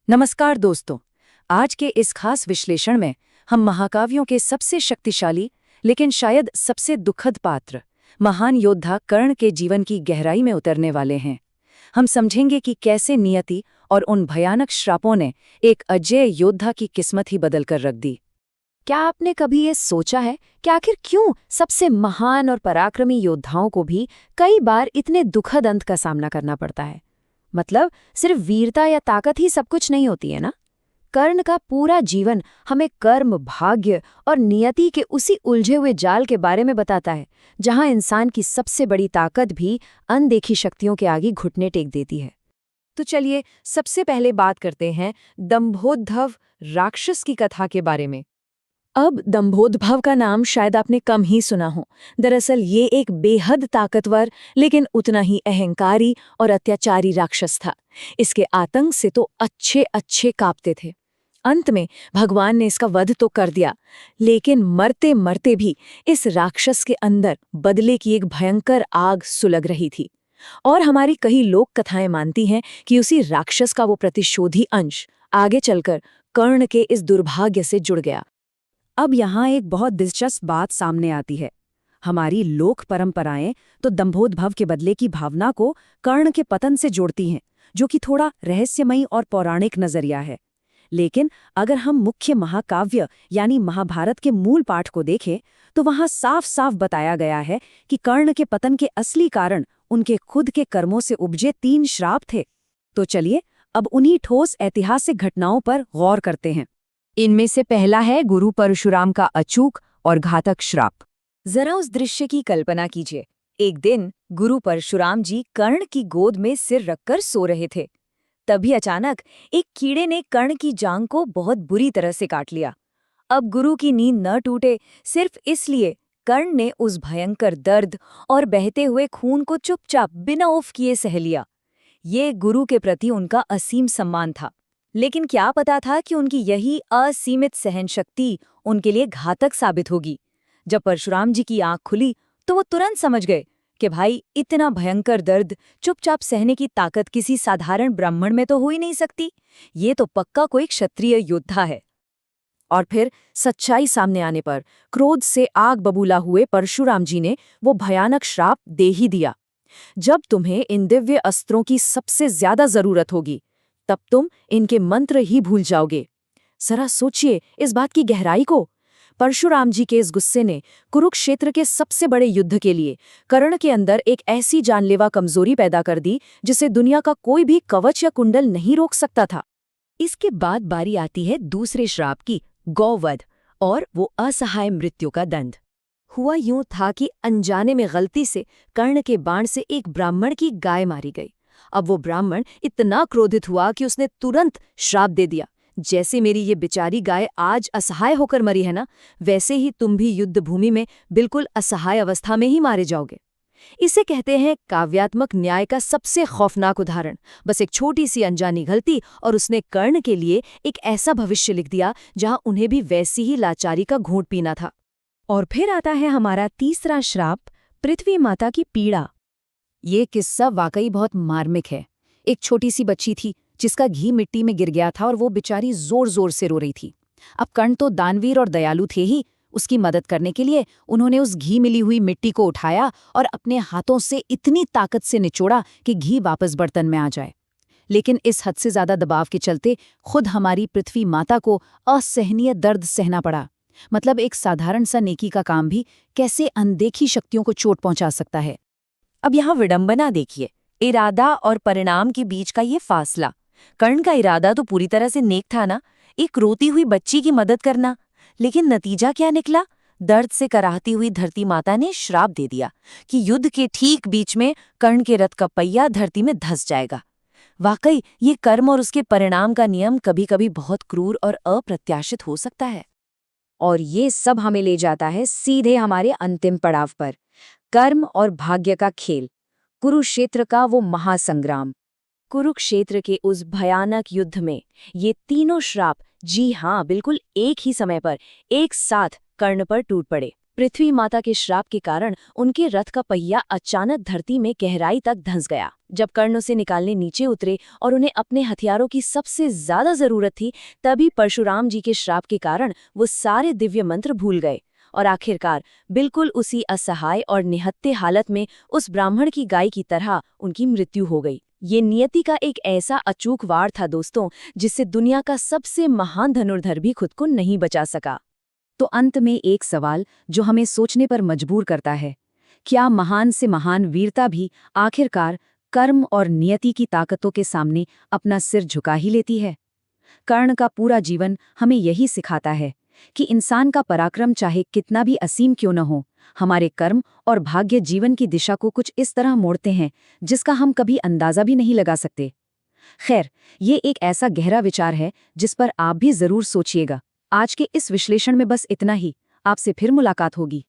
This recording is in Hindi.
नमस्कार दोस्तों। आज के इस खास विश्लेषण में हम महाकाव्यों के सबसे शक्तिशाली लेकिन शायद सबसे दुखद पात्र महान योद्धा कर्ण के जीवन की गहराई में उतरने वाले हैं। हम समझेंगे कि कैसे नियति और उन भयानक श्रापों ने एक अजेय योद्धा की किस्मत ही बदल कर रख दी। क्या आपने कभी ये सोचा है कि आखिर क्यों सबसे महान और पराक्रमी योद्धाओं को भी कई बार इतने दुखद अंत का सामना करना पड़ता है? मतलब सिर्फ वीरता या ताकत ही सब कुछ नहीं होती है ना। कर्ण का पूरा जीवन हमें कर्म, भाग्य और नियति के उसी उलझे हुए जाल के बारे में बताता है, जहां इंसान की सबसे बड़ी ताकत भी अनदेखी शक्तियों के आगे घुटने टेक देती है। तो चलिए सबसे पहले बात करते हैं दंभोद्भव राक्षस की कथा के बारे में। अब दंभोद्भव का नाम शायद आपने कम ही सुना हो। दरअसल ये एक बेहद ताकतवर लेकिन उतना ही अहंकारी और अत्याचारी राक्षस था। इसके आतंक से तो अच्छे अच्छे कांपते थे। अंत में भगवान ने इसका वध तो कर दिया, लेकिन मरते मरते भी इस राक्षस के अंदर बदले की एक भयंकर आग सुलग रही थी। और हमारी कई लोक कथाएं मानती हैं कि उसी राक्षस का वो प्रतिशोधी अंश आगे चलकर कर्ण के इस दुर्भाग्य से जुड़ गया। अब यहाँ एक बहुत दिलचस्प बात सामने आती है। हमारी लोक परंपराएं तो दंभोद्भव के बदले की भावना को कर्ण के पतन से जोड़ती हैं, जो कि थोड़ा रहस्यमयी और पौराणिक नजरिया है। लेकिन अगर हम मुख्य महाकाव्य यानी महाभारत के मूल पाठ को देखें, तो वहां साफ साफ बताया गया है कि कर्ण के पतन के असली कारण उनके खुद के कर्मों से उपजे 3 श्राप थे। तो चलिए अब उन्हीं ठोस ऐतिहासिक घटनाओं पर गौर करते हैं। इनमें से पहला है गुरु परशुराम का अचूक और घातक श्राप। जरा उस दृश्य की कल्पना कीजिए। एक दिन गुरु परशुराम जी कर्ण की गोद में सिर रखकर सो रहे थे। तभी अचानक एक कीड़े ने कर्ण की जांघ को बहुत बुरी तरह से काट लिया। अब गुरु की नींद न टूटे सिर्फ इसलिए कर्ण ने उस भयंकर दर्द और बहते हुए खून को चुपचाप बिना उफ किए सह लिया। ये गुरु के प्रति उनका असीम सम्मान था। लेकिन क्या पता था कि उनकी यही असीमित सहनशक्ति उनके लिए घातक साबित होगी। जब परशुराम जी की आंख खुली तो वो तुरंत समझ गए कि भाई इतना भयंकर दर्द चुपचाप सहने की ताकत किसी साधारण ब्राह्मण में तो हो ही नहीं सकती। ये तो पक्का कोई क्षत्रिय योद्धा है। और फिर सच्चाई सामने आने पर क्रोध से आग बबूला हुए परशुराम जी ने वो भयानक श्राप दे ही दिया। जब तुम्हें इन दिव्य अस्त्रों की सबसे ज्यादा जरूरत होगी, तब तुम इनके मंत्र ही भूल जाओगे। जरा सोचिए इस बात की गहराई को। परशुराम जी के इस गुस्से ने कुरुक्षेत्र के सबसे बड़े युद्ध के लिए कर्ण के अंदर एक ऐसी जानलेवा कमजोरी पैदा कर दी जिसे दुनिया का कोई भी कवच या कुंडल नहीं रोक सकता था। इसके बाद बारी आती है दूसरे श्राप की, गौवध और वो असहाय मृत्यु का दंड। हुआ यूं था कि अनजाने में गलती से कर्ण के बाण से एक ब्राह्मण की गाय मारी गई। अब वो ब्राह्मण इतना क्रोधित हुआ कि उसने तुरंत श्राप दे दिया, जैसे मेरी ये बेचारी गाय आज असहाय होकर मरी है ना, वैसे ही तुम भी युद्ध भूमि में बिल्कुल असहाय अवस्था में ही मारे जाओगे। इसे कहते हैं काव्यात्मक न्याय का सबसे खौफनाक उदाहरण। बस एक छोटी सी अनजानी गलती और उसने कर्ण के लिए एक ऐसा भविष्य लिख दिया जहां उन्हें भी वैसी ही लाचारी का घूंट पीना था। और फिर आता है हमारा तीसरा श्राप, पृथ्वी माता की पीड़ा। ये किस्सा वाकई बहुत मार्मिक है। एक छोटी सी बच्ची थी जिसका घी मिट्टी में गिर गया था और वो बेचारी जोर जोर से रो रही थी। अब कर्ण तो दानवीर और दयालु थे ही। उसकी मदद करने के लिए उन्होंने उस घी मिली हुई मिट्टी को उठाया और अपने हाथों से इतनी ताकत से निचोड़ा कि घी वापस बर्तन में आ जाए। लेकिन इस हद से ज्यादा दबाव के चलते खुद हमारी पृथ्वी माता को असहनीय दर्द सहना पड़ा। मतलब एक साधारण सा नेकी का काम भी कैसे अनदेखी शक्तियों को चोट पहुंचा सकता है। अब यहाँ विडंबना देखिए, इरादा और परिणाम के बीच का ये फासला। कर्ण का इरादा तो पूरी तरह से नेक था ना, एक रोती हुई बच्ची की मदद करना। लेकिन नतीजा क्या निकला? दर्द से कराहती हुई धरती माता ने श्राप दे दिया कि युद्ध के ठीक बीच में कर्ण के रथ का पहिया धरती में धंस जाएगा। वाकई ये कर्म और उसके परिणाम का नियम कभी कभी बहुत क्रूर और अप्रत्याशित हो सकता है। और ये सब हमें ले जाता है सीधे हमारे अंतिम पड़ाव पर, कर्म और भाग्य का खेल, कुरुक्षेत्र का वो महासंग्राम। कुरुक्षेत्र के उस भयानक युद्ध में ये तीनों श्राप, जी हाँ बिल्कुल एक ही समय पर एक साथ कर्ण पर टूट पड़े। पृथ्वी माता के श्राप के कारण उनके रथ का पहिया अचानक धरती में गहराई तक धंस गया। जब कर्ण उसे निकालने नीचे उतरे और उन्हें अपने हथियारों की सबसे ज्यादा जरूरत थी, तभी परशुराम जी के श्राप के कारण वो सारे दिव्य मंत्र भूल गए और आखिरकार बिल्कुल उसी असहाय और निहत्थे हालत में उस ब्राह्मण की गाय की तरह उनकी मृत्यु हो गई। ये नियति का एक ऐसा अचूक वार था दोस्तों, जिससे दुनिया का सबसे महान धनुर्धर भी खुद को नहीं बचा सका। तो अंत में एक सवाल जो हमें सोचने पर मजबूर करता है, क्या महान से महान वीरता भी आखिरकार कर्म और नियति की ताकतों के सामने अपना सिर झुका ही लेती है? कर्ण का पूरा जीवन हमें यही सिखाता है कि इंसान का पराक्रम चाहे कितना भी असीम क्यों न हो, हमारे कर्म और भाग्य जीवन की दिशा को कुछ इस तरह मोड़ते हैं जिसका हम कभी अंदाजा भी नहीं लगा सकते। खैर, ये एक ऐसा गहरा विचार है जिस पर आप भी जरूर सोचिएगा। आज के इस विश्लेषण में बस इतना ही। आपसे फिर मुलाकात होगी।